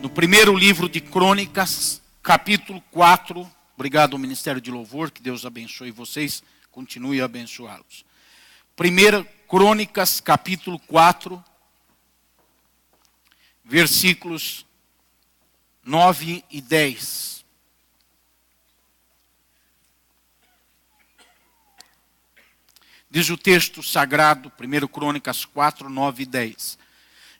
No primeiro livro de Crônicas, capítulo 4. Obrigado ao Ministério de Louvor, que Deus abençoe vocês, continue a abençoá-los. Primeira Crônicas, capítulo 4, versículos 9 e 10. Diz o texto sagrado, 1 Crônicas 4, 9 e 10.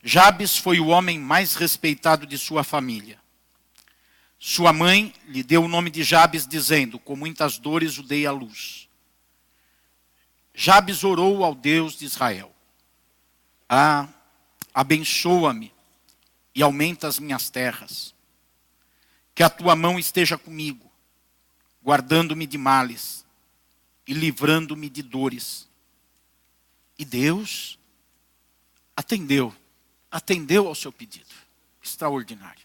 Jabes foi o homem mais respeitado de sua família. Sua mãe lhe deu o nome de Jabes, dizendo: com muitas dores o dei à luz. Jabes orou ao Deus de Israel: abençoa-me e aumenta as minhas terras. Que a tua mão esteja comigo, guardando-me de males e livrando-me de dores. E Deus atendeu ao seu pedido. Extraordinário.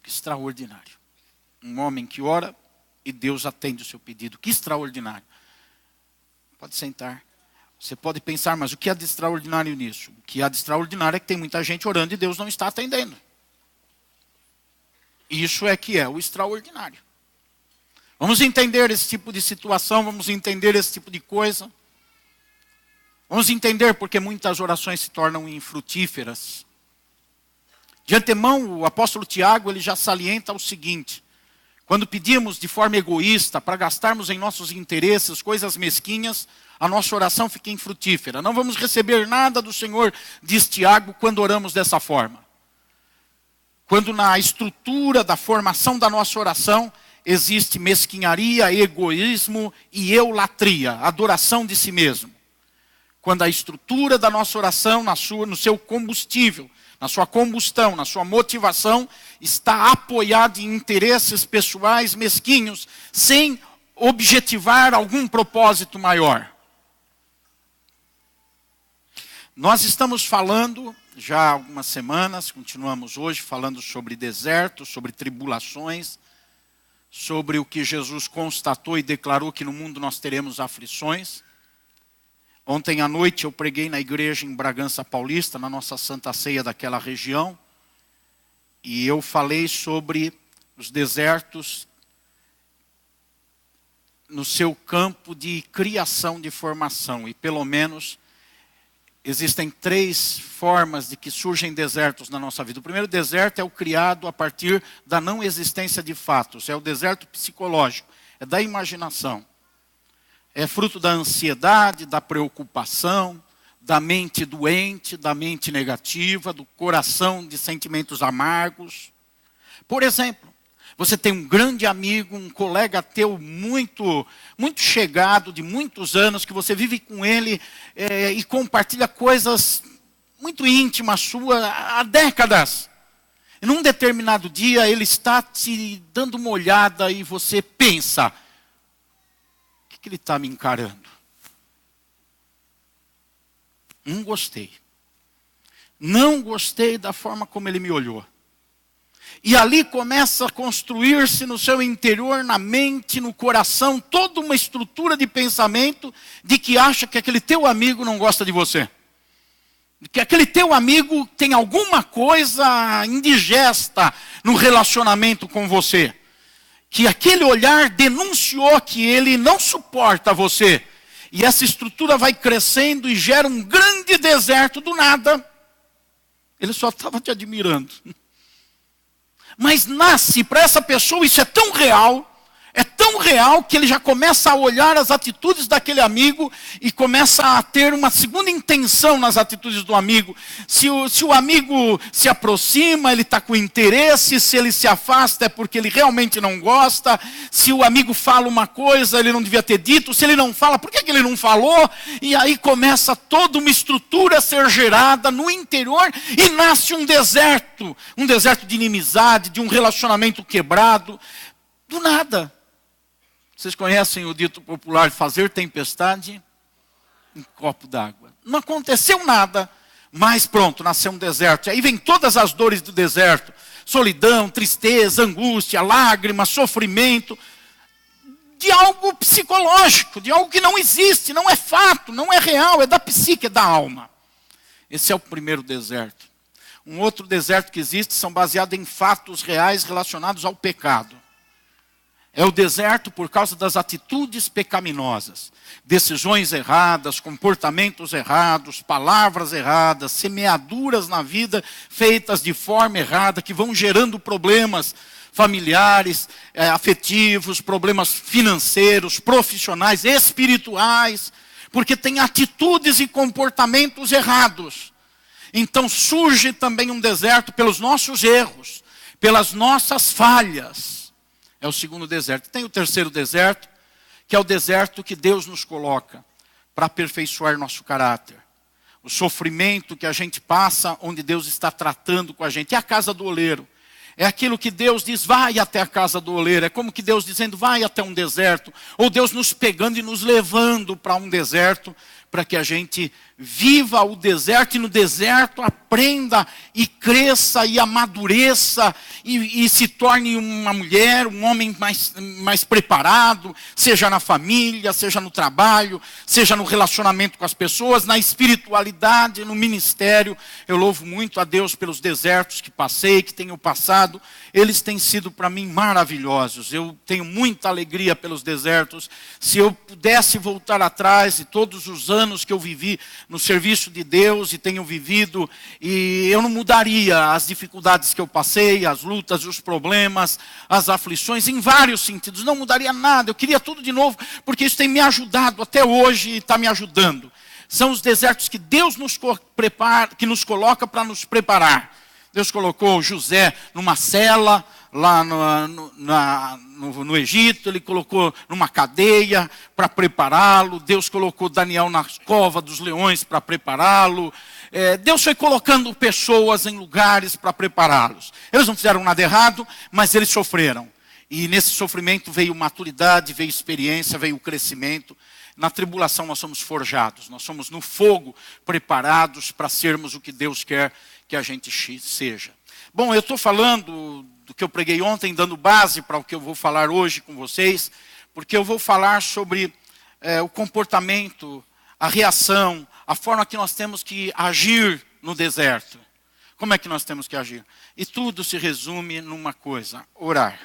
Extraordinário. Um homem que ora e Deus atende o seu pedido. Que extraordinário. Pode sentar. Você pode pensar, mas o que há de extraordinário nisso? O que há de extraordinário é que tem muita gente orando e Deus não está atendendo. Isso é que é o extraordinário. Vamos entender esse tipo de situação, vamos entender esse tipo de coisa. Vamos entender porque muitas orações se tornam infrutíferas. De antemão, o apóstolo Tiago ele já salienta o seguinte: quando pedimos de forma egoísta para gastarmos em nossos interesses coisas mesquinhas, a nossa oração fica infrutífera. Não vamos receber nada do Senhor, diz Tiago, quando oramos dessa forma. Quando na estrutura da formação da nossa oração existe mesquinharia, egoísmo e eulatria, adoração de si mesmo. Quando a estrutura da nossa oração, no seu combustível, na sua combustão, na sua motivação, está apoiada em interesses pessoais mesquinhos, sem objetivar algum propósito maior. Nós estamos falando, já há algumas semanas, continuamos hoje falando sobre deserto, sobre tribulações, sobre o que Jesus constatou e declarou que no mundo nós teremos aflições. Ontem à noite eu preguei na igreja em Bragança Paulista, na nossa Santa Ceia daquela região, e eu falei sobre os desertos no seu campo de criação, de formação, e pelo menos existem 3 formas de que surgem desertos na nossa vida. O primeiro deserto é o criado a partir da não existência de fatos, é o deserto psicológico, é da imaginação. É fruto da ansiedade, da preocupação, da mente doente, da mente negativa, do coração de sentimentos amargos. Por exemplo, você tem um grande amigo, um colega teu muito chegado, de muitos anos, que você vive com ele e compartilha coisas muito íntimas suas há décadas. E num determinado dia ele está te dando uma olhada e você pensa: que ele está me encarando? Não gostei. Não gostei da forma como ele me olhou. E ali começa a construir-se no seu interior, na mente, no coração, toda uma estrutura de pensamento de que acha que aquele teu amigo não gosta de você. Que aquele teu amigo tem alguma coisa indigesta no relacionamento com você. Que aquele olhar denunciou que ele não suporta você. E essa estrutura vai crescendo e gera um grande deserto do nada. Ele só estava te admirando. Mas nasce para essa pessoa, isso é tão real que ele já começa a olhar as atitudes daquele amigo e começa a ter uma segunda intenção nas atitudes do amigo. Se o amigo se aproxima, ele está com interesse. Se ele se afasta, é porque ele realmente não gosta. Se o amigo fala uma coisa, ele não devia ter dito. Se ele não fala, por que ele não falou? E aí começa toda uma estrutura a ser gerada no interior e nasce um deserto de inimizade, de um relacionamento quebrado, do nada. Vocês conhecem o dito popular, fazer tempestade em copo d'água. Não aconteceu nada, mas pronto, nasceu um deserto. E aí vem todas as dores do deserto. Solidão, tristeza, angústia, lágrimas, sofrimento. De algo psicológico, de algo que não existe, não é fato, não é real, é da psique, é da alma. Esse é o primeiro deserto. Um outro deserto que existe são baseados em fatos reais relacionados ao pecado. É o deserto por causa das atitudes pecaminosas, decisões erradas, comportamentos errados, palavras erradas, semeaduras na vida feitas de forma errada, que vão gerando problemas familiares, afetivos, problemas financeiros, profissionais, espirituais, porque tem atitudes e comportamentos errados. Então surge também um deserto pelos nossos erros, pelas nossas falhas. É o segundo deserto. Tem o terceiro deserto, que é o deserto que Deus nos coloca para aperfeiçoar nosso caráter. O sofrimento que a gente passa, onde Deus está tratando com a gente. É a casa do oleiro. É aquilo que Deus diz, vai até a casa do oleiro. É como que Deus dizendo, vai até um deserto. Ou Deus nos pegando e nos levando para um deserto, para que a gente viva o deserto e no deserto aprenda e cresça e amadureça e se torne uma mulher, um homem mais preparado, seja na família, seja no trabalho, seja no relacionamento com as pessoas, na espiritualidade, no ministério. Eu louvo muito a Deus pelos desertos que passei, que tenho passado. Eles têm sido para mim maravilhosos. Eu tenho muita alegria pelos desertos. Se eu pudesse voltar atrás e todos os anos que eu vivi no serviço de Deus e tenho vivido, e eu não mudaria as dificuldades que eu passei, as lutas, os problemas, as aflições, em vários sentidos, não mudaria nada, eu queria tudo de novo, porque isso tem me ajudado até hoje e está me ajudando. São os desertos que Deus nos prepara, que nos coloca para nos preparar. Deus colocou José numa cela, lá no Egito, Ele colocou numa cadeia para prepará-lo. Deus colocou Daniel na cova dos leões para prepará-lo. Deus foi colocando pessoas em lugares para prepará-los. Eles não fizeram nada errado, mas eles sofreram. E nesse sofrimento veio maturidade, veio experiência, veio crescimento. Na tribulação nós somos forjados, nós somos no fogo preparados para sermos o que Deus quer que a gente seja. Bom, eu estou falando do que eu preguei ontem, dando base para o que eu vou falar hoje com vocês, porque eu vou falar sobre o comportamento, a reação, a forma que nós temos que agir no deserto. Como é que nós temos que agir? E tudo se resume numa coisa, orar.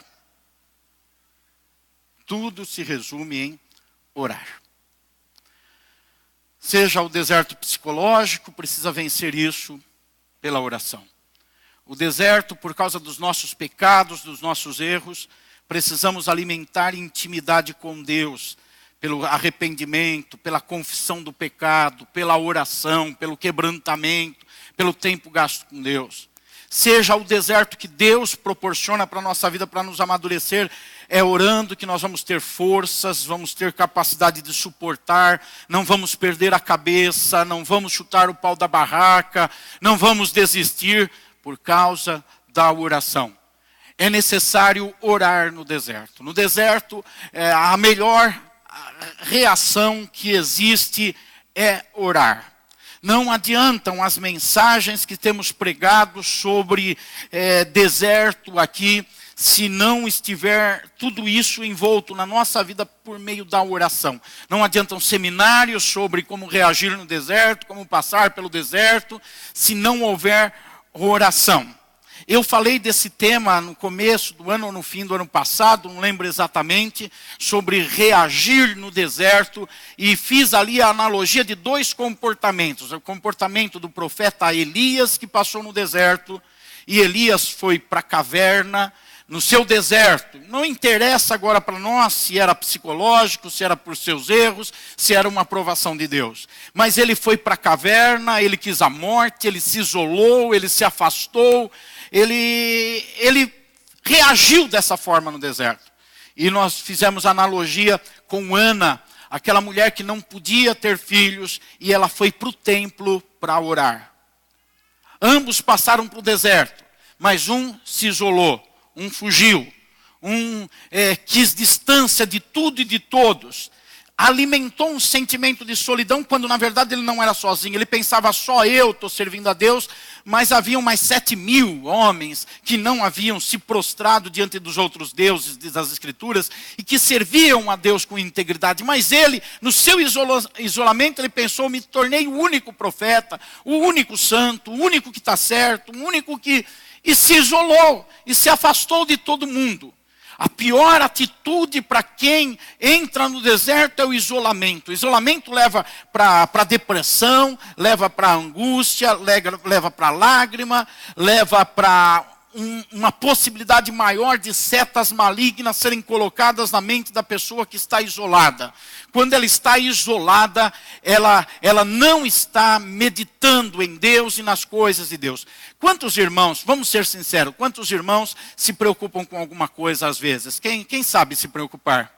Tudo se resume em orar. Seja o deserto psicológico, precisa vencer isso pela oração. O deserto, por causa dos nossos pecados, dos nossos erros, precisamos alimentar intimidade com Deus, pelo arrependimento, pela confissão do pecado, pela oração, pelo quebrantamento, pelo tempo gasto com Deus. Seja o deserto que Deus proporciona para a nossa vida, para nos amadurecer, é orando que nós vamos ter forças, vamos ter capacidade de suportar, não vamos perder a cabeça, não vamos chutar o pau da barraca, não vamos desistir por causa da oração. É necessário orar no deserto. No deserto, a melhor reação que existe é orar. Não adiantam as mensagens que temos pregado sobre deserto aqui, se não estiver tudo isso envolto na nossa vida por meio da oração. Não adiantam seminários sobre como reagir no deserto, como passar pelo deserto, se não houver oração. Eu falei desse tema no começo do ano ou no fim do ano passado, não lembro exatamente, sobre reagir no deserto, e fiz ali a analogia de dois comportamentos. O comportamento do profeta Elias, que passou no deserto, e Elias foi para a caverna, no seu deserto. Não interessa agora para nós se era psicológico, se era por seus erros, se era uma aprovação de Deus. Mas ele foi para a caverna, ele quis a morte, ele se isolou, ele se afastou, ele reagiu dessa forma no deserto. E nós fizemos analogia com Ana, aquela mulher que não podia ter filhos, e ela foi para o templo para orar. Ambos passaram para o deserto, mas um se isolou. Um fugiu, quis distância de tudo e de todos. alimentou um sentimento de solidão, quando na verdade ele não era sozinho. Ele pensava, só eu estou servindo a Deus, mas haviam mais 7.000 homens que não haviam se prostrado diante dos outros deuses das Escrituras e que serviam a Deus com integridade. Mas ele, no seu isolamento, ele pensou, me tornei o único profeta, o único santo, o único que está certo, o único que... E se isolou, e se afastou de todo mundo. A pior atitude para quem entra no deserto é o isolamento. O isolamento leva para depressão, leva para angústia, leva para lágrima, leva para uma possibilidade maior de setas malignas serem colocadas na mente da pessoa que está isolada. Quando ela está isolada, ela não está meditando em Deus e nas coisas de Deus. Quantos irmãos, vamos ser sinceros, quantos irmãos se preocupam com alguma coisa às vezes? Quem sabe se preocupar?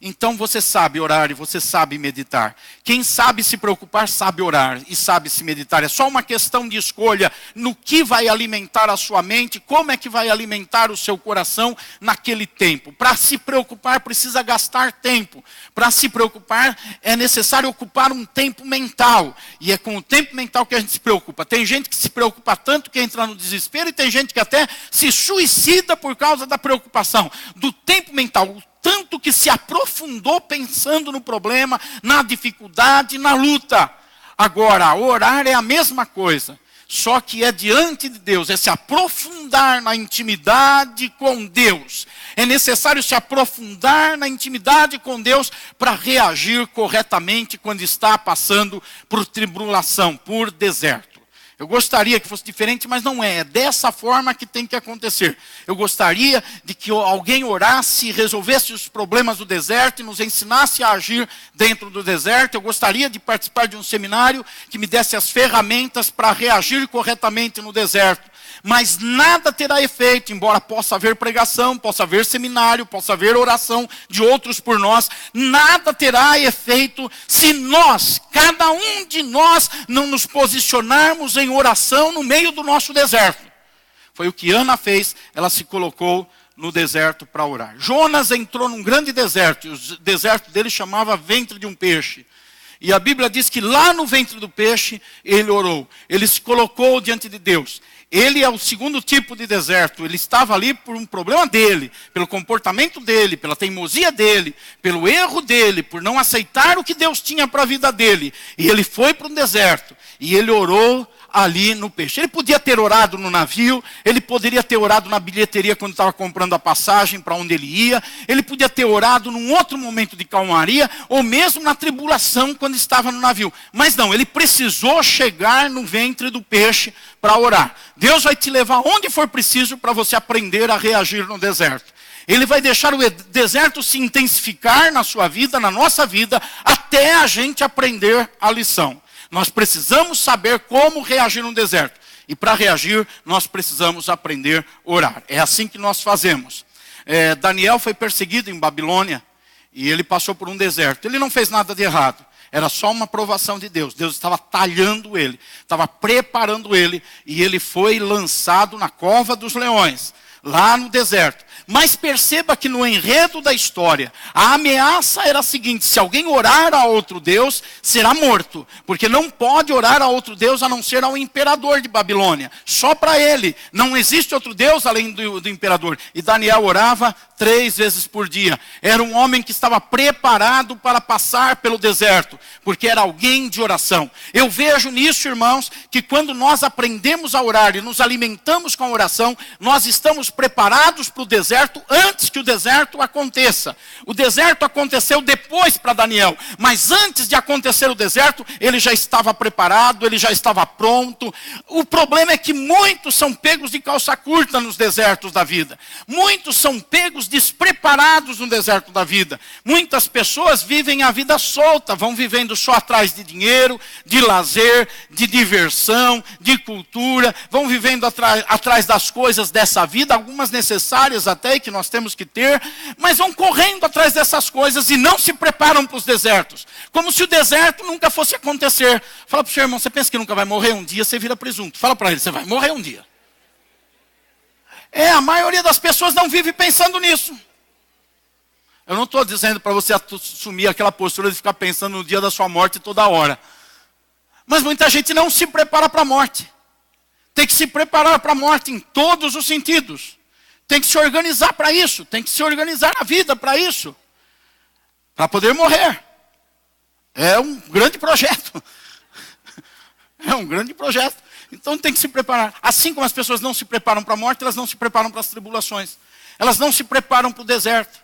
Então você sabe orar e você sabe meditar. Quem sabe se preocupar, sabe orar e sabe se meditar. É só uma questão de escolha no que vai alimentar a sua mente, como é que vai alimentar o seu coração naquele tempo. Para se preocupar, precisa gastar tempo. Para se preocupar, é necessário ocupar um tempo mental. E é com o tempo mental que a gente se preocupa. Tem gente que se preocupa tanto que entra no desespero e tem gente que até se suicida por causa da preocupação. Do tempo mental, tanto que se aprofundou pensando no problema, na dificuldade, na luta. Agora, orar é a mesma coisa, só que é diante de Deus, é se aprofundar na intimidade com Deus. É necessário se aprofundar na intimidade com Deus para reagir corretamente quando está passando por tribulação, por deserto. Eu gostaria que fosse diferente, mas não é. É dessa forma que tem que acontecer. Eu gostaria de que alguém orasse, resolvesse os problemas do deserto e nos ensinasse a agir dentro do deserto. Eu gostaria de participar de um seminário que me desse as ferramentas para reagir corretamente no deserto. Mas nada terá efeito, embora possa haver pregação, possa haver seminário, possa haver oração de outros por nós. Nada terá efeito se nós, cada um de nós, não nos posicionarmos em oração no meio do nosso deserto. Foi o que Ana fez, ela se colocou no deserto para orar. Jonas entrou num grande deserto, e o deserto dele chamava ventre de um peixe. E a Bíblia diz que lá no ventre do peixe, ele orou. Ele se colocou diante de Deus. Ele é o segundo tipo de deserto. Ele estava ali por um problema dele, pelo comportamento dele, pela teimosia dele, pelo erro dele, por não aceitar o que Deus tinha para a vida dele. E ele foi para um deserto e ele orou ali no peixe. Ele podia ter orado no navio, ele poderia ter orado na bilheteria quando estava comprando a passagem para onde ele ia, ele podia ter orado num outro momento de calmaria, ou mesmo na tribulação quando estava no navio. Mas não, ele precisou chegar no ventre do peixe para orar. Deus vai te levar onde for preciso para você aprender a reagir no deserto. Ele vai deixar o deserto se intensificar na sua vida, na nossa vida, até a gente aprender a lição. Nós precisamos saber como reagir no deserto. E para reagir, nós precisamos aprender a orar. É assim que nós fazemos. Daniel foi perseguido em Babilônia e ele passou por um deserto. Ele não fez nada de errado. Era só uma provação de Deus. Deus estava talhando ele, estava preparando ele. E ele foi lançado na cova dos leões, lá no deserto. Mas perceba que no enredo da história, a ameaça era a seguinte: se alguém orar a outro Deus, será morto. Porque não pode orar a outro Deus a não ser ao imperador de Babilônia. Só para ele. Não existe outro Deus além do imperador. E Daniel orava 3 vezes por dia. Era um homem que estava preparado para passar pelo deserto, porque era alguém de oração. Eu vejo nisso, irmãos, que quando nós aprendemos a orar e nos alimentamos com a oração, nós estamos preparados para o deserto antes que o deserto aconteça. O deserto aconteceu depois para Daniel, mas antes de acontecer o deserto, ele já estava preparado, ele já estava pronto. O problema é que muitos são pegos de calça curta nos desertos da vida. Muitos são pegos despreparados no deserto da vida. Muitas pessoas vivem a vida solta, vão vivendo só atrás de dinheiro, de lazer, de diversão, de cultura, vão vivendo atrás das coisas dessa vida, algumas necessárias até que nós temos que ter, mas vão correndo atrás dessas coisas e não se preparam para os desertos, como se o deserto nunca fosse acontecer. Fala para o seu irmão, você pensa que nunca vai morrer um dia, você vira presunto. Fala para ele, você vai morrer um dia. A maioria das pessoas não vive pensando nisso. Eu não estou dizendo para você assumir aquela postura de ficar pensando no dia da sua morte toda hora. Mas muita gente não se prepara para a morte. Tem que se preparar para a morte em todos os sentidos. Tem que se organizar para isso. Tem que se organizar na vida para isso. Para poder morrer. É um grande projeto. É um grande projeto. Então tem que se preparar. Assim como as pessoas não se preparam para a morte, elas não se preparam para as tribulações. Elas não se preparam para o deserto.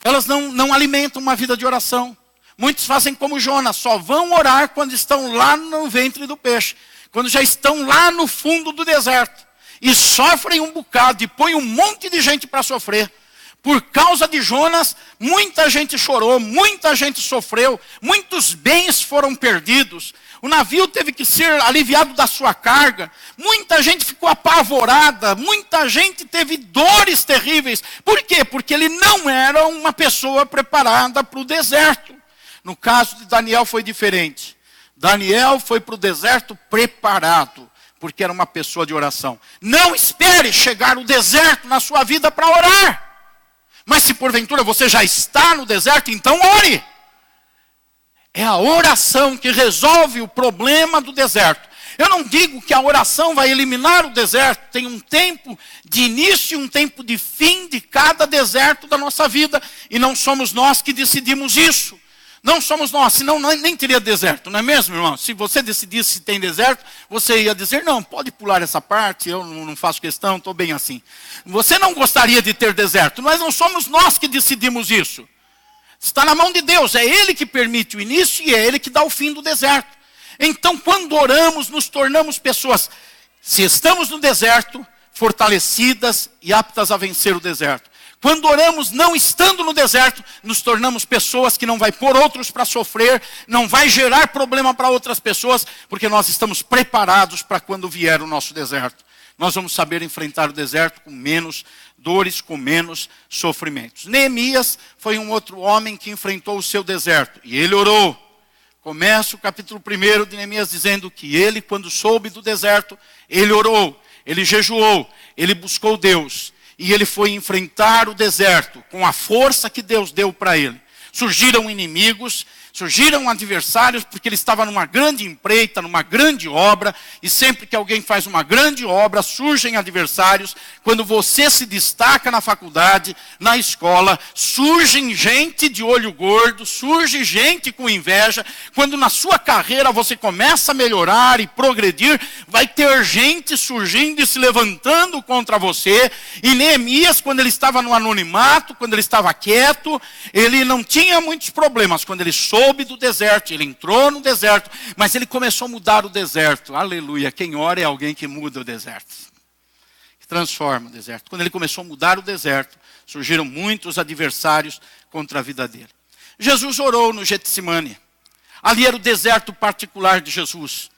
Elas não alimentam uma vida de oração. Muitos fazem como Jonas, só vão orar quando estão lá no ventre do peixe. Quando já estão lá no fundo do deserto. E sofrem um bocado e põem um monte de gente para sofrer. Por causa de Jonas, muita gente chorou, muita gente sofreu, muitos bens foram perdidos. O navio teve que ser aliviado da sua carga. Muita gente ficou apavorada, muita gente teve dores terríveis. Por quê? Porque ele não era uma pessoa preparada para o deserto. No caso de Daniel foi diferente. Daniel foi para o deserto preparado, porque era uma pessoa de oração. Não espere chegar o deserto na sua vida para orar. Mas se porventura você já está no deserto, então ore. É a oração que resolve o problema do deserto. Eu não digo que a oração vai eliminar o deserto. Tem um tempo de início e um tempo de fim de cada deserto da nossa vida. E não somos nós que decidimos isso. Não somos nós, senão nem teria deserto, não é mesmo, irmão? Se você decidisse se tem deserto, você ia dizer, não, pode pular essa parte, eu não faço questão, estou bem assim. Você não gostaria de ter deserto, mas não somos nós que decidimos isso. Está na mão de Deus, é Ele que permite o início e é Ele que dá o fim do deserto. Então, quando oramos, nos tornamos pessoas, se estamos no deserto, fortalecidas e aptas a vencer o deserto. Quando oramos não estando no deserto, nos tornamos pessoas que não vai pôr outros para sofrer, não vai gerar problema para outras pessoas, porque nós estamos preparados para quando vier o nosso deserto. Nós vamos saber enfrentar o deserto com menos dores, com menos sofrimentos. Neemias foi um outro homem que enfrentou o seu deserto, e ele orou. Começa o capítulo 1 de Neemias dizendo que ele, quando soube do deserto, ele orou, ele jejuou, ele buscou Deus. E ele foi enfrentar o deserto com a força que Deus deu para ele. Surgiram inimigos, surgiram adversários, porque ele estava numa grande empreita, numa grande obra. E sempre que alguém faz uma grande obra, surgem adversários. Quando você se destaca na faculdade, na escola, surgem gente de olho gordo, surge gente com inveja. Quando na sua carreira você começa a melhorar e progredir, vai ter gente surgindo e se levantando contra você. E Neemias, quando ele estava no anonimato, quando ele estava quieto, ele não tinha muitos problemas. Quando ele soube do deserto, ele entrou no deserto, mas ele começou a mudar o deserto. Aleluia, quem ora é alguém que muda o deserto. Que transforma o deserto. Quando ele começou a mudar o deserto, surgiram muitos adversários contra a vida dele. Jesus orou no Getsemane. Ali era o deserto particular de Jesus.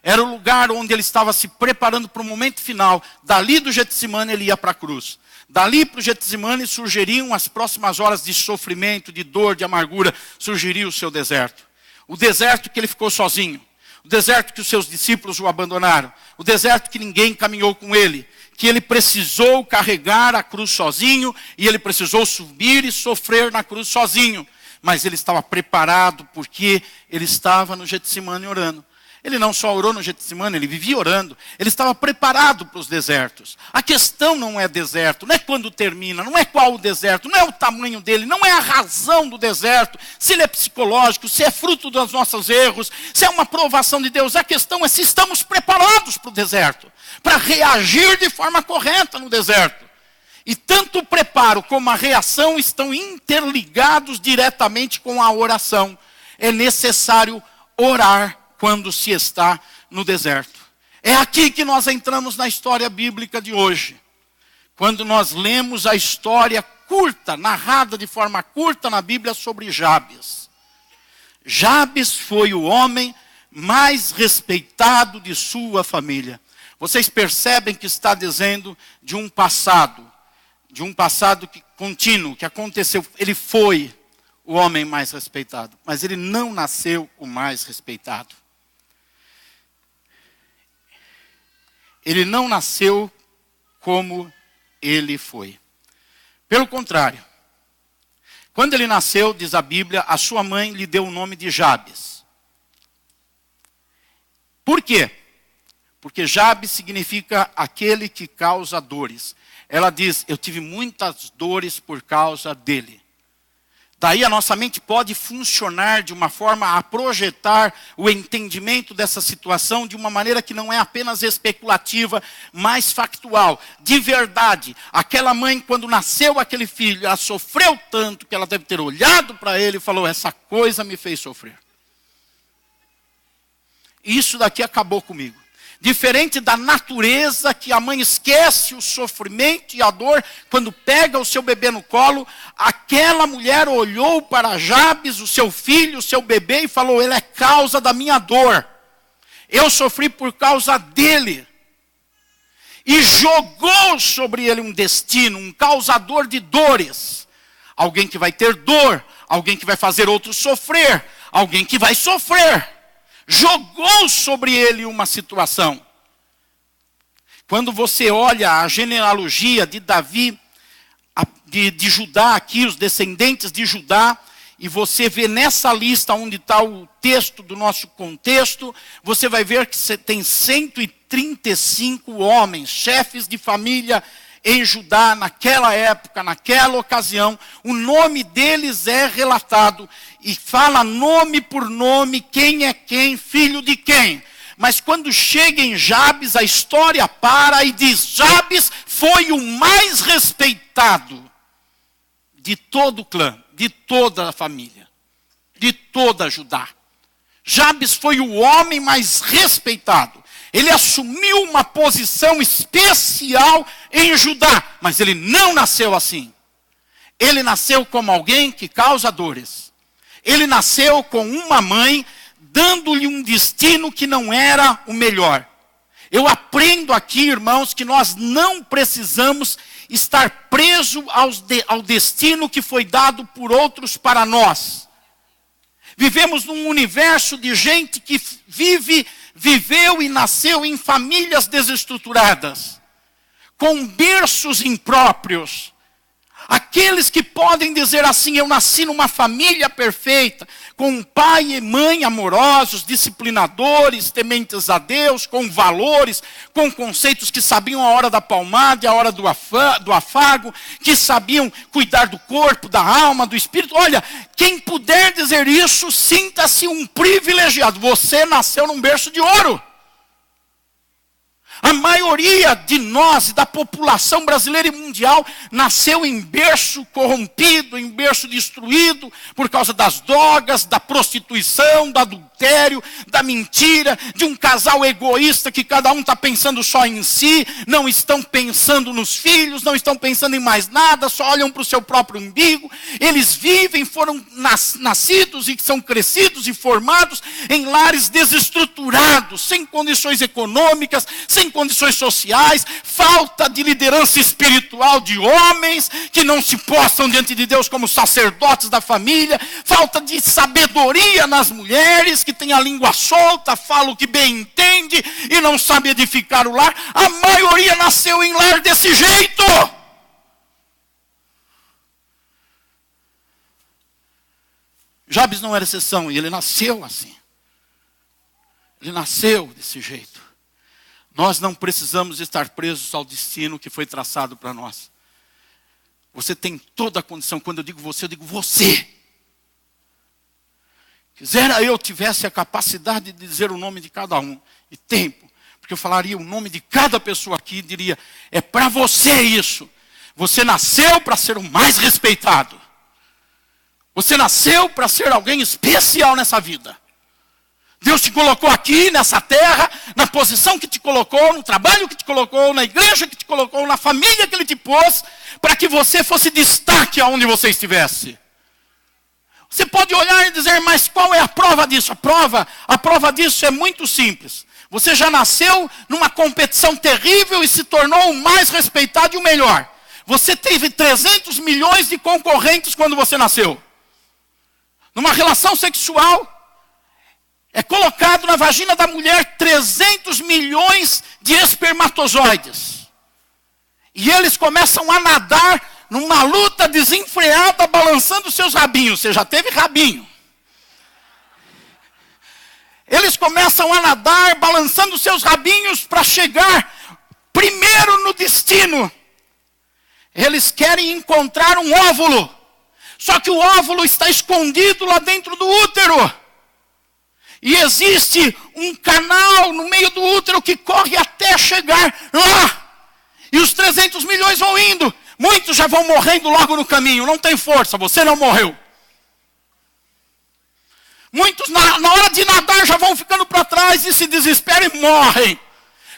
Era o lugar onde ele estava se preparando para o momento final. Dali do Getsemane ele ia para a cruz. Dali para o Getsemane surgiriam as próximas horas de sofrimento, de dor, de amargura. Surgiria o seu deserto. O deserto que ele ficou sozinho. O deserto que os seus discípulos o abandonaram. O deserto que ninguém caminhou com ele. Que ele precisou carregar a cruz sozinho. E ele precisou subir e sofrer na cruz sozinho. Mas ele estava preparado porque ele estava no Getsemane orando. Ele não só orou no Getsemane, ele vivia orando. Ele estava preparado para os desertos. A questão não é deserto, não é quando termina, não é qual o deserto, não é o tamanho dele, não é a razão do deserto, se ele é psicológico, se é fruto dos nossos erros, se é uma provação de Deus. A questão é se estamos preparados para o deserto, para reagir de forma correta no deserto. E tanto o preparo como a reação estão interligados diretamente com a oração. É necessário orar quando se está no deserto. É aqui que nós entramos na história bíblica de hoje. Quando nós lemos a história curta, narrada de forma curta na Bíblia sobre Jabes. Jabes foi o homem mais respeitado de sua família. Vocês percebem que está dizendo de um passado que contínuo, que aconteceu. Ele foi o homem mais respeitado, mas ele não nasceu o mais respeitado. Ele não nasceu como ele foi. Pelo contrário, Quando ele nasceu, diz a Bíblia, a sua mãe lhe deu o nome de Jabes. Por quê? Porque Jabes significa aquele que causa dores. Ela diz, eu tive muitas dores por causa dele. Daí a nossa mente pode funcionar de uma forma a projetar o entendimento dessa situação de uma maneira que não é apenas especulativa, mas factual. De verdade, aquela mãe, quando nasceu aquele filho, ela sofreu tanto que ela deve ter olhado para ele e falou, essa coisa me fez sofrer. Isso daqui acabou comigo. Diferente da natureza, que a mãe esquece o sofrimento e a dor quando pega o seu bebê no colo, aquela mulher olhou para Jabes, o seu filho, o seu bebê, e falou, ele é causa da minha dor. Eu sofri por causa dele. E jogou sobre ele um destino, um causador de dores. Alguém que vai ter dor, alguém que vai fazer outro sofrer, alguém que vai sofrer. Jogou sobre ele uma situação. Quando você olha a genealogia de Davi, de Judá aqui, os descendentes de Judá, e você vê nessa lista onde está o texto do nosso contexto, você vai ver que você tem 135 homens, chefes de família em Judá, naquela época, naquela ocasião. O nome deles é relatado e fala nome por nome, quem é quem, filho de quem. Mas quando chega em Jabes, a história para e diz, Jabes foi o mais respeitado de todo o clã, de toda a família, de toda Judá. Jabes foi o homem mais respeitado. Ele assumiu uma posição especial em Judá, mas ele não nasceu assim. Ele nasceu como alguém que causa dores. Ele nasceu com uma mãe dando-lhe um destino que não era o melhor. Eu aprendo aqui, irmãos, que nós não precisamos estar presos ao destino que foi dado por outros para nós. Vivemos num universo de gente que viveu e nasceu em famílias desestruturadas, com berços impróprios. Aqueles que podem dizer assim, eu nasci numa família perfeita, com um pai e mãe amorosos, disciplinadores, tementes a Deus, com valores, com conceitos que sabiam a hora da palmada e a hora do afago, que sabiam cuidar do corpo, da alma, do espírito. Olha, quem puder dizer isso, sinta-se um privilegiado. Você nasceu num berço de ouro. A maioria de nós, da população brasileira e mundial, nasceu em berço corrompido, em berço destruído, por causa das drogas, da prostituição, do adultério, da mentira, de um casal egoísta que cada um está pensando só em si, não estão pensando nos filhos, não estão pensando em mais nada, só olham para o seu próprio umbigo. Eles vivem, foram nascidos e são crescidos e formados em lares desestruturados, sem condições econômicas, sem condições sociais, falta de liderança espiritual de homens que não se postam diante de Deus como sacerdotes da família, falta de sabedoria nas mulheres que têm a língua solta, falam o que bem entende e não sabe edificar o lar. A maioria nasceu em lar desse jeito. Jabes não era exceção e ele nasceu assim. Ele nasceu desse jeito. Nós não precisamos estar presos ao destino que foi traçado para nós. Você tem toda a condição. Quando eu digo você, eu digo você. Quisera eu tivesse a capacidade de dizer o nome de cada um. E tempo. Porque eu falaria o nome de cada pessoa aqui e diria, é para você isso. Você nasceu para ser o mais respeitado. Você nasceu para ser alguém especial nessa vida. Deus te colocou aqui, nessa terra, na posição que te colocou, no trabalho que te colocou, na igreja que te colocou, na família que Ele te pôs, para que você fosse destaque aonde você estivesse. Você pode olhar e dizer, mas qual é a prova disso? A prova disso é muito simples. Você já nasceu numa competição terrível e se tornou o mais respeitado e o melhor. Você teve 300 milhões de concorrentes quando você nasceu. Numa relação sexual, é colocado na vagina da mulher 300 milhões de espermatozoides. E eles começam a nadar numa luta desenfreada, balançando seus rabinhos. Você já teve rabinho? Eles começam a nadar, balançando seus rabinhos para chegar primeiro no destino. Eles querem encontrar um óvulo. Só que o óvulo está escondido lá dentro do útero. E existe um canal no meio do útero que corre até chegar lá. E os 300 milhões vão indo. Muitos já vão morrendo logo no caminho. Não tem força, você não morreu. Muitos na hora de nadar já vão ficando para trás e se desesperam e morrem.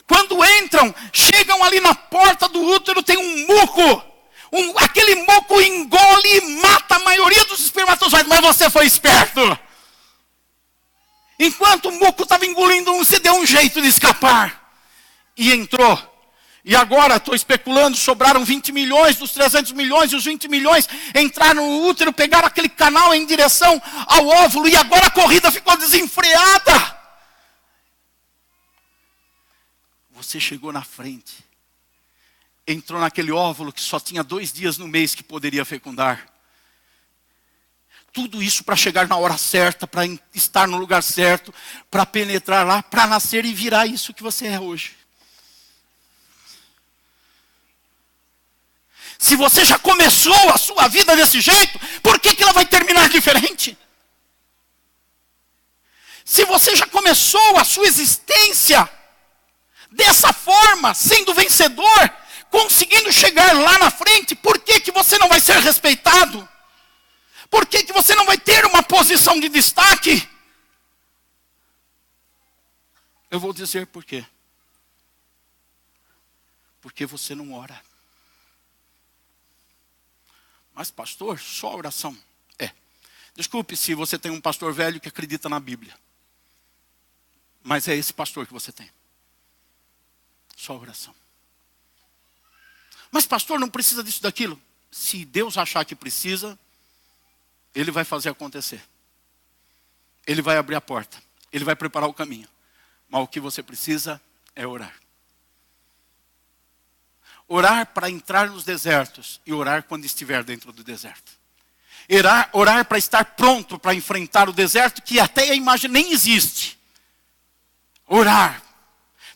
Quando entram, chegam ali na porta do útero, tem um muco. Aquele muco engole e mata a maioria dos espermatozoides. Mas você foi esperto. Enquanto o muco estava engolindo você deu um jeito de escapar. E entrou. E agora, estou especulando, sobraram 20 milhões dos 300 milhões. E os 20 milhões entraram no útero, pegaram aquele canal em direção ao óvulo. E agora a corrida ficou desenfreada. Você chegou na frente. Entrou naquele óvulo que só tinha 2 dias no mês que poderia fecundar. Tudo isso para chegar na hora certa, para estar no lugar certo, para penetrar lá, para nascer e virar isso que você é hoje. Se você já começou a sua vida desse jeito, por que ela vai terminar diferente? Se você já começou a sua existência dessa forma, sendo vencedor, conseguindo chegar lá na frente, por que você não vai ser respeitado? Por que você não vai ter uma posição de destaque? Eu vou dizer por quê. Porque você não ora. Mas pastor, só oração? Desculpe se você tem um pastor velho que acredita na Bíblia. Mas é esse pastor que você tem. Só oração. Mas pastor, não precisa disso, daquilo. Se Deus achar que precisa, Ele vai fazer acontecer. Ele vai abrir a porta. Ele vai preparar o caminho. Mas o que você precisa é orar. Orar para entrar nos desertos e orar quando estiver dentro do deserto. Orar para estar pronto para enfrentar o deserto que até a imagem nem existe. Orar.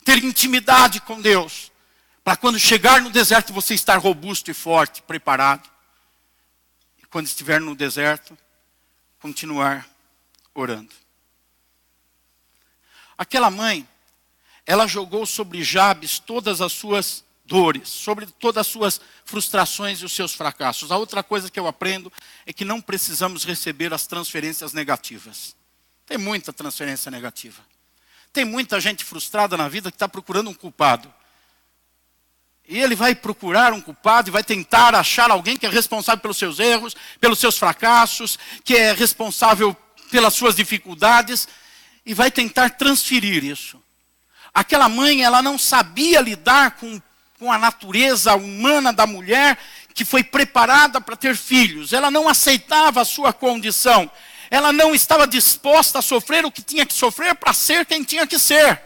Ter intimidade com Deus. Para quando chegar no deserto você estar robusto e forte, preparado. E quando estiver no deserto, continuar orando. Aquela mãe, ela jogou sobre Jabes todas as suas dores, sobre todas as suas frustrações e os seus fracassos. A outra coisa que eu aprendo é que não precisamos receber as transferências negativas. Tem muita transferência negativa. Tem muita gente frustrada na vida que está procurando um culpado. E ele vai procurar um culpado e vai tentar achar alguém que é responsável pelos seus erros, pelos seus fracassos, que é responsável pelas suas dificuldades, e vai tentar transferir isso. Aquela mãe, ela não sabia lidar com a natureza humana da mulher que foi preparada para ter filhos. Ela não aceitava a sua condição. Ela não estava disposta a sofrer o que tinha que sofrer para ser quem tinha que ser.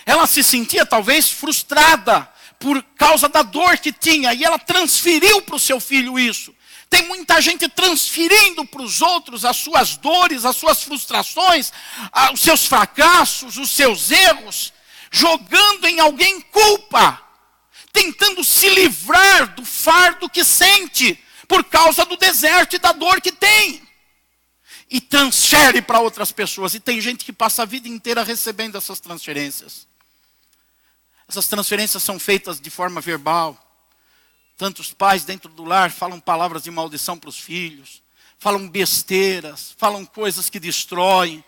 Ela se sentia talvez frustrada por causa da dor que tinha. E ela transferiu para o seu filho isso. Tem muita gente transferindo para os outros as suas dores, as suas frustrações, os seus fracassos, os seus erros. Jogando em alguém culpa. Tentando se livrar do fardo que sente. Por causa do deserto e da dor que tem. E transfere para outras pessoas. E tem gente que passa a vida inteira recebendo essas transferências. Essas transferências são feitas de forma verbal. Tantos pais dentro do lar falam palavras de maldição para os filhos. Falam besteiras, falam coisas que destroem.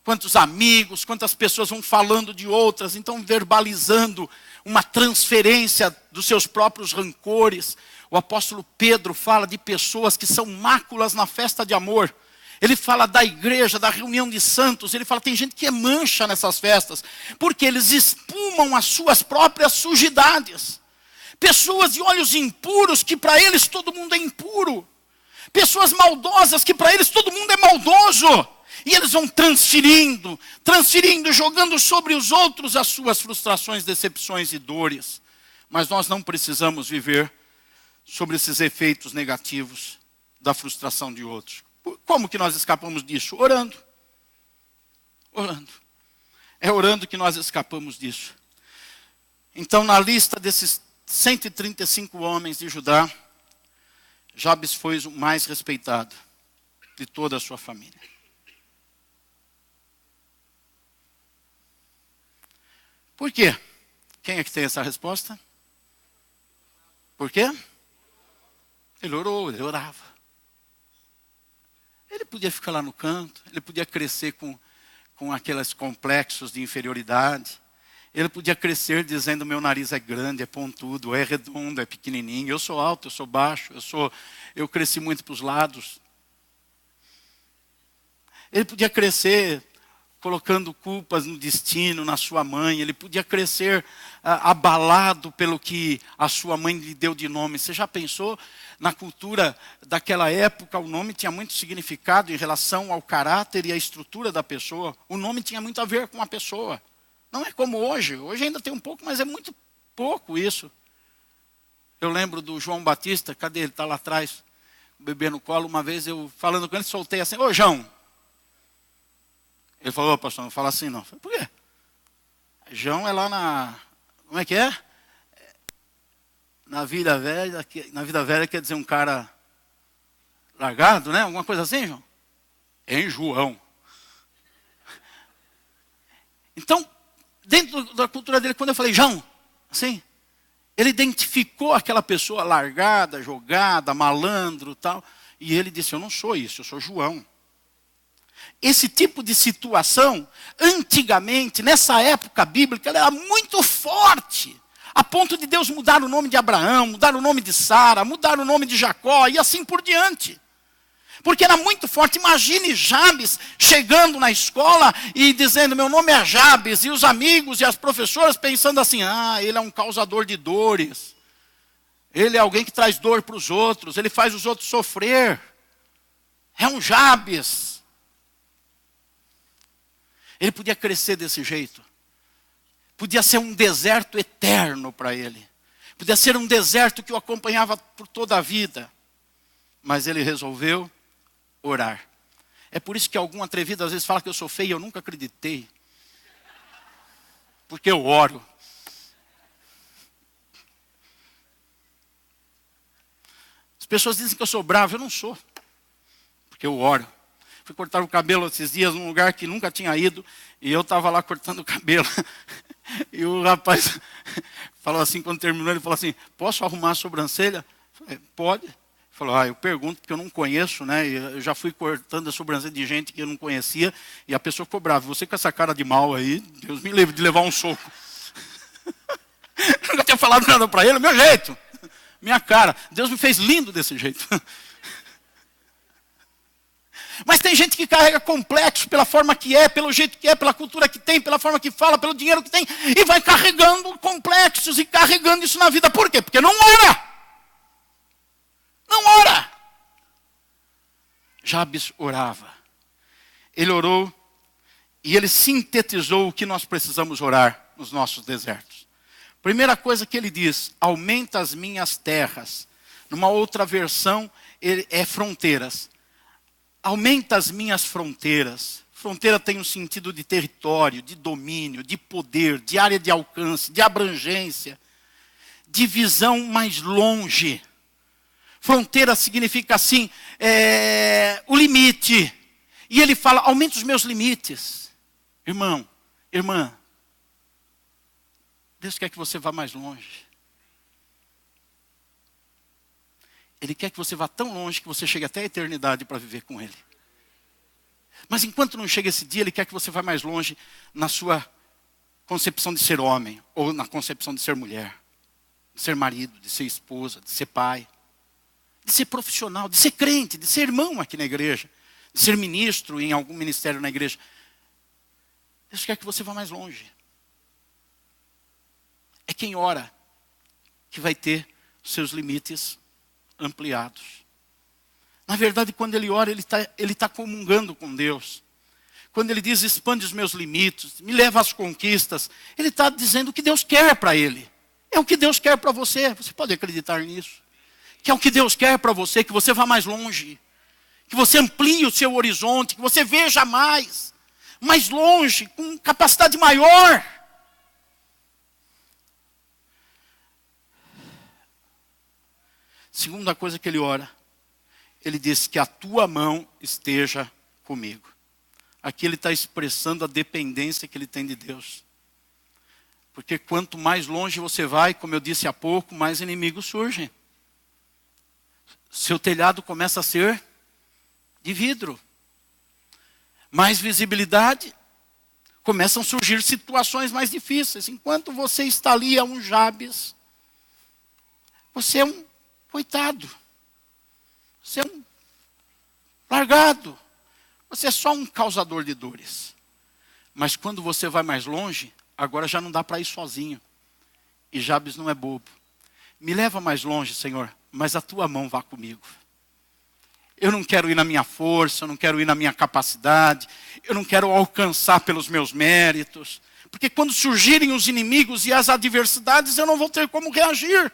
Quantos amigos, quantas pessoas vão falando de outras. Então verbalizando uma transferência dos seus próprios rancores. O apóstolo Pedro fala de pessoas que são máculas na festa de amor. Ele fala da igreja, da reunião de santos. Ele fala, tem gente que é mancha nessas festas. Porque eles espumam as suas próprias sujidades. Pessoas de olhos impuros, que para eles todo mundo é impuro. Pessoas maldosas, que para eles todo mundo é maldoso. E eles vão transferindo, jogando sobre os outros as suas frustrações, decepções e dores. Mas nós não precisamos viver sobre esses efeitos negativos da frustração de outros. Como que nós escapamos disso? Orando. Orando. É orando que nós escapamos disso. Então, na lista desses 135 homens de Judá, Jabes foi o mais respeitado de toda a sua família. Por quê? Quem é que tem essa resposta? Por quê? Ele orou, ele orava. Ele podia ficar lá no canto, ele podia crescer com aqueles complexos de inferioridade. Ele podia crescer dizendo: meu nariz é grande, é pontudo, é redondo, é pequenininho. Eu sou alto, eu sou baixo, eu cresci muito para os lados. Ele podia crescer colocando culpas no destino, na sua mãe. Ele podia crescer abalado pelo que a sua mãe lhe deu de nome. Você já pensou? Na cultura daquela época, o nome tinha muito significado em relação ao caráter e à estrutura da pessoa. O nome tinha muito a ver com a pessoa. Não é como hoje. Hoje ainda tem um pouco, mas é muito pouco isso. Eu lembro do João Batista, cadê ele? Está lá atrás, o bebê no colo. Uma vez eu, falando com ele, soltei assim: ô João. Ele falou: ô pastor, não fala assim não. Eu falei: por quê? João é lá na... Como é que é? Na vida velha quer dizer um cara largado, né? Alguma coisa assim, João? É em João. Então, dentro da cultura dele, quando eu falei João, assim, ele identificou aquela pessoa largada, jogada, malandro e tal. E ele disse: eu não sou isso, eu sou João. Esse tipo de situação, antigamente, nessa época bíblica, ela era muito forte. A ponto de Deus mudar o nome de Abraão, mudar o nome de Sara, mudar o nome de Jacó e assim por diante. Porque era muito forte. Imagine Jabes chegando na escola e dizendo: meu nome é Jabes. E os amigos e as professoras pensando assim: ah, ele é um causador de dores. Ele é alguém que traz dor para os outros. Ele faz os outros sofrer. É um Jabes. Ele podia crescer desse jeito. Podia ser um deserto eterno para ele. Podia ser um deserto que o acompanhava por toda a vida. Mas ele resolveu orar. É por isso que algum atrevido às vezes fala que eu sou feio. Eu nunca acreditei. Porque eu oro. As pessoas dizem que eu sou bravo. Eu não sou. Porque eu oro. Fui cortar o cabelo esses dias num lugar que nunca tinha ido. E eu estava lá cortando o cabelo. E o rapaz falou assim, quando terminou, ele falou assim: posso arrumar a sobrancelha? Eu falei: pode. Ele falou: eu pergunto porque eu não conheço, né? Eu já fui cortando a sobrancelha de gente que eu não conhecia. E a pessoa ficou brava: você com essa cara de mal aí, Deus me livre de levar um soco. Eu nunca tinha falado nada para ele, meu jeito, minha cara. Deus me fez lindo desse jeito. Mas tem gente que carrega complexo pela forma que é, pelo jeito que é, pela cultura que tem, pela forma que fala, pelo dinheiro que tem, e vai carregando complexos e carregando isso na vida. Por quê? Porque não ora. Não ora. Jabes orava. Ele orou e ele sintetizou o que nós precisamos orar nos nossos desertos. Primeira coisa que ele diz: aumenta as minhas terras. Numa outra versão, é fronteiras. Aumenta as minhas fronteiras. Fronteira tem um sentido de território, de domínio, de poder, de área de alcance, de abrangência, de visão mais longe. Fronteira significa assim, o limite. E ele fala: aumenta os meus limites. Irmão, irmã, Deus quer que você vá mais longe. Ele quer que você vá tão longe que você chegue até a eternidade para viver com Ele. Mas enquanto não chega esse dia, Ele quer que você vá mais longe na sua concepção de ser homem, ou na concepção de ser mulher, de ser marido, de ser esposa, de ser pai, de ser profissional, de ser crente, de ser irmão aqui na igreja, de ser ministro em algum ministério na igreja. Deus quer que você vá mais longe. É quem ora que vai ter seus limites ampliados. Na verdade, quando ele ora, ele tá comungando com Deus. Quando ele diz: expande os meus limites, me leva às conquistas, ele está dizendo o que Deus quer para ele. É o que Deus quer para você. Você pode acreditar nisso? que é o que Deus quer para você, que você vá mais longe, que você amplie o seu horizonte, que você veja mais longe, com capacidade maior. Segunda coisa que ele ora, ele diz que a tua mão esteja comigo. Aqui ele está expressando a dependência que ele tem de Deus. Porque quanto mais longe você vai, como eu disse há pouco, mais inimigos surgem. Seu telhado começa a ser de vidro. Mais visibilidade, começam a surgir situações mais difíceis. Enquanto você está ali a um Jabes, você é um coitado. Você é um largado. Você é só um causador de dores. Mas quando você vai mais longe, agora já não dá para ir sozinho. E Jabes não é bobo. Me leva mais longe, Senhor, mas a tua mão vá comigo. Eu não quero ir na minha força, eu não quero ir na minha capacidade, eu não quero alcançar pelos meus méritos. Porque quando surgirem os inimigos e as adversidades, eu não vou ter como reagir.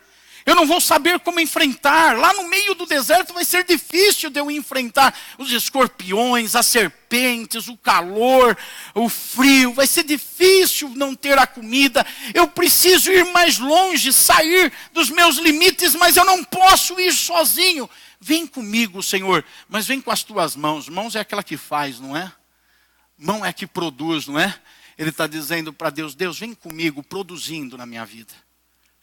Eu não vou saber como enfrentar. Lá no meio do deserto vai ser difícil de eu enfrentar os escorpiões, as serpentes, o calor, o frio. Vai ser difícil não ter a comida. Eu preciso ir mais longe, sair dos meus limites, mas eu não posso ir sozinho. Vem comigo, Senhor, mas vem com as tuas mãos. Mãos é aquela que faz, não é? Mão é a que produz, não é? Ele está dizendo para Deus, Deus, vem comigo produzindo na minha vida.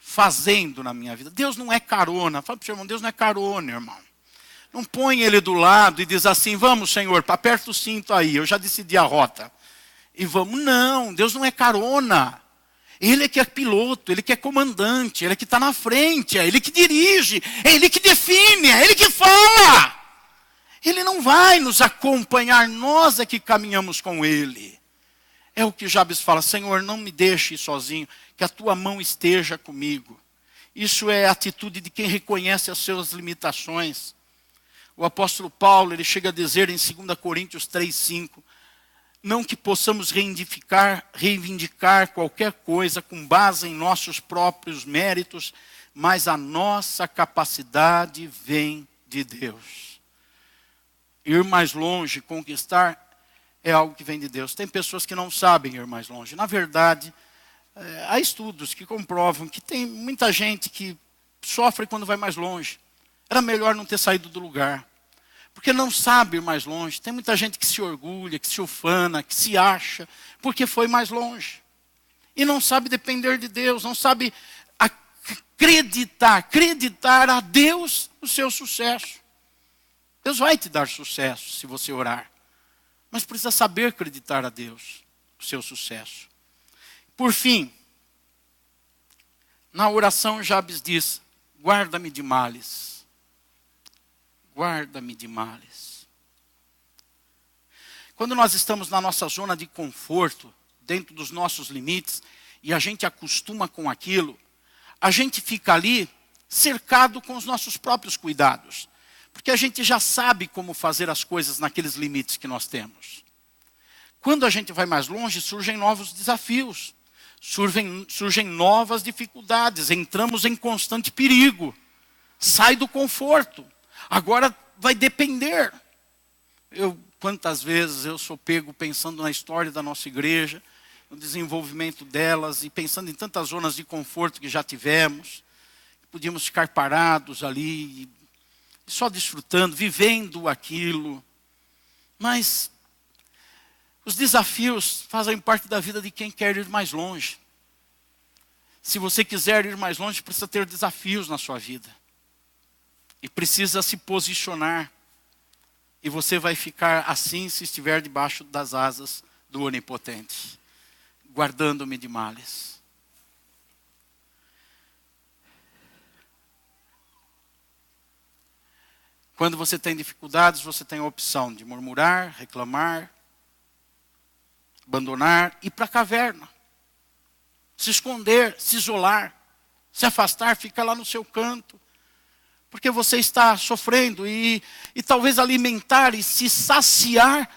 Fazendo na minha vida. Deus não é carona. Fala para o seu irmão, Deus não é carona, irmão. Não põe ele do lado e diz assim, vamos, Senhor, aperta o cinto aí, eu já decidi a rota. E vamos. Não, Deus não é carona. Ele é que é piloto, ele que é comandante, ele que está na frente, é ele que dirige, é ele que define, é ele que fala. Ele não vai nos acompanhar, nós é que caminhamos com ele. É o que Jabes fala, Senhor, não me deixe sozinho, que a tua mão esteja comigo. Isso é a atitude de quem reconhece as suas limitações. O apóstolo Paulo, ele chega a dizer em 2 Coríntios 3:5, não que possamos reivindicar qualquer coisa com base em nossos próprios méritos, mas a nossa capacidade vem de Deus. Ir mais longe, conquistar, é algo que vem de Deus. Tem pessoas que não sabem ir mais longe. Na verdade, há estudos que comprovam que tem muita gente que sofre quando vai mais longe. Era melhor não ter saído do lugar. Porque não sabe ir mais longe. Tem muita gente que se orgulha, que se ufana, que se acha, porque foi mais longe. E não sabe depender de Deus, não sabe acreditar a Deus o seu sucesso. Deus vai te dar sucesso se você orar. Mas precisa saber acreditar a Deus o seu sucesso. Por fim, na oração Jabes diz, guarda-me de males. Guarda-me de males. Quando nós estamos na nossa zona de conforto, dentro dos nossos limites, e a gente acostuma com aquilo, a gente fica ali cercado com os nossos próprios cuidados. Porque a gente já sabe como fazer as coisas naqueles limites que nós temos. Quando a gente vai mais longe, surgem novos desafios. Surgem novas dificuldades. Entramos em constante perigo. Sai do conforto. Agora vai depender. Quantas vezes eu sou pego pensando na história da nossa igreja, no desenvolvimento delas, e pensando em tantas zonas de conforto que já tivemos. Podíamos ficar parados ali, só desfrutando, vivendo aquilo. Mas os desafios fazem parte da vida de quem quer ir mais longe. Se você quiser ir mais longe, precisa ter desafios na sua vida. E precisa se posicionar. E você vai ficar assim se estiver debaixo das asas do Onipotente. Guardando-me de males. Quando você tem dificuldades, você tem a opção de murmurar, reclamar, abandonar, ir para a caverna. Se esconder, se isolar, se afastar, ficar lá no seu canto. Porque você está sofrendo e talvez alimentar e se saciar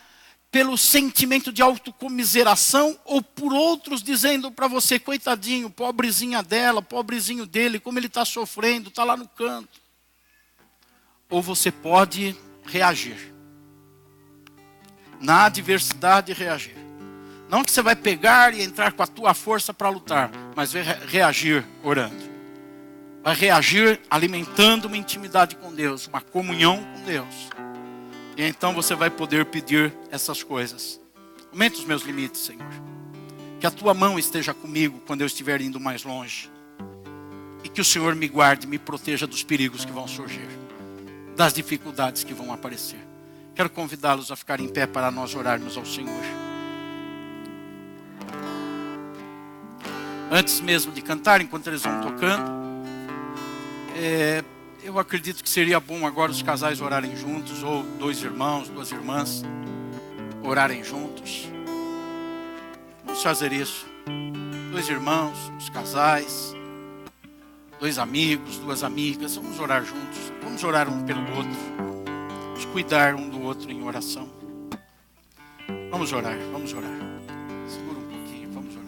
pelo sentimento de autocomiseração ou por outros dizendo para você, coitadinho, pobrezinha dela, pobrezinho dele, como ele está sofrendo, está lá no canto. ou você pode reagir. Na adversidade, reagir. Não que você vai pegar e entrar com a tua força para lutar, mas vai reagir orando. Vai reagir alimentando uma intimidade com Deus, uma comunhão com Deus. E então você vai poder pedir essas coisas. Aumenta os meus limites, Senhor. Que a tua mão esteja comigo quando eu estiver indo mais longe. E que o Senhor me guarde, me proteja dos perigos que vão surgir, das dificuldades que vão aparecer. Quero convidá-los a ficar em pé para nós orarmos ao Senhor. Antes mesmo de cantar, enquanto eles vão tocando, eu acredito que seria bom agora os casais orarem juntos, ou dois irmãos, duas irmãs orarem juntos. Vamos fazer isso. Dois irmãos, os casais, dois amigos, duas amigas, vamos orar juntos. Vamos orar um pelo outro. Vamos cuidar um do outro em oração. Vamos orar, vamos orar. Segura um pouquinho, vamos orar.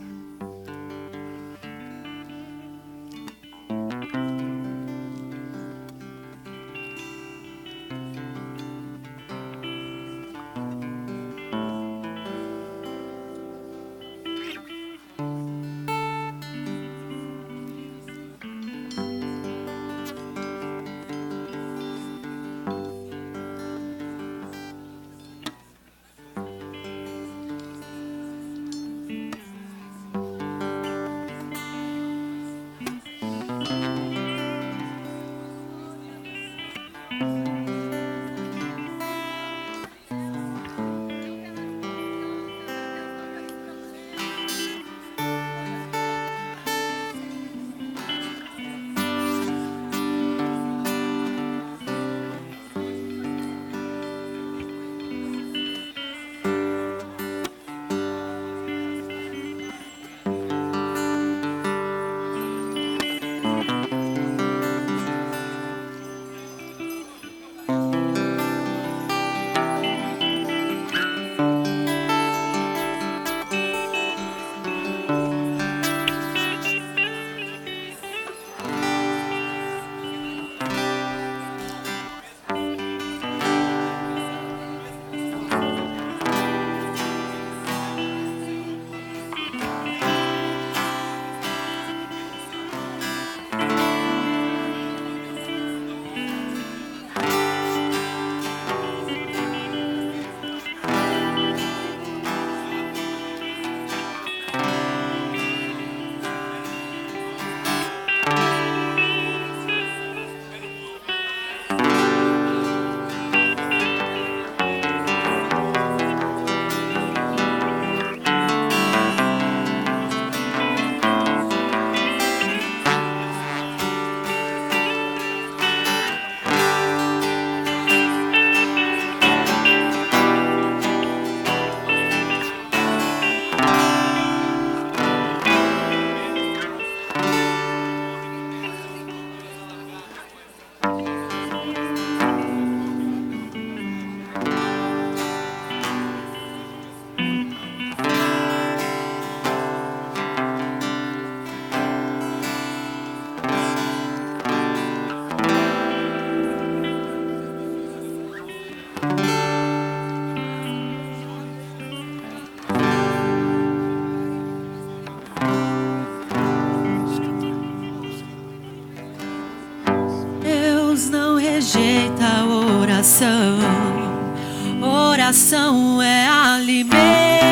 Rejeita a oração. Oração é alimento.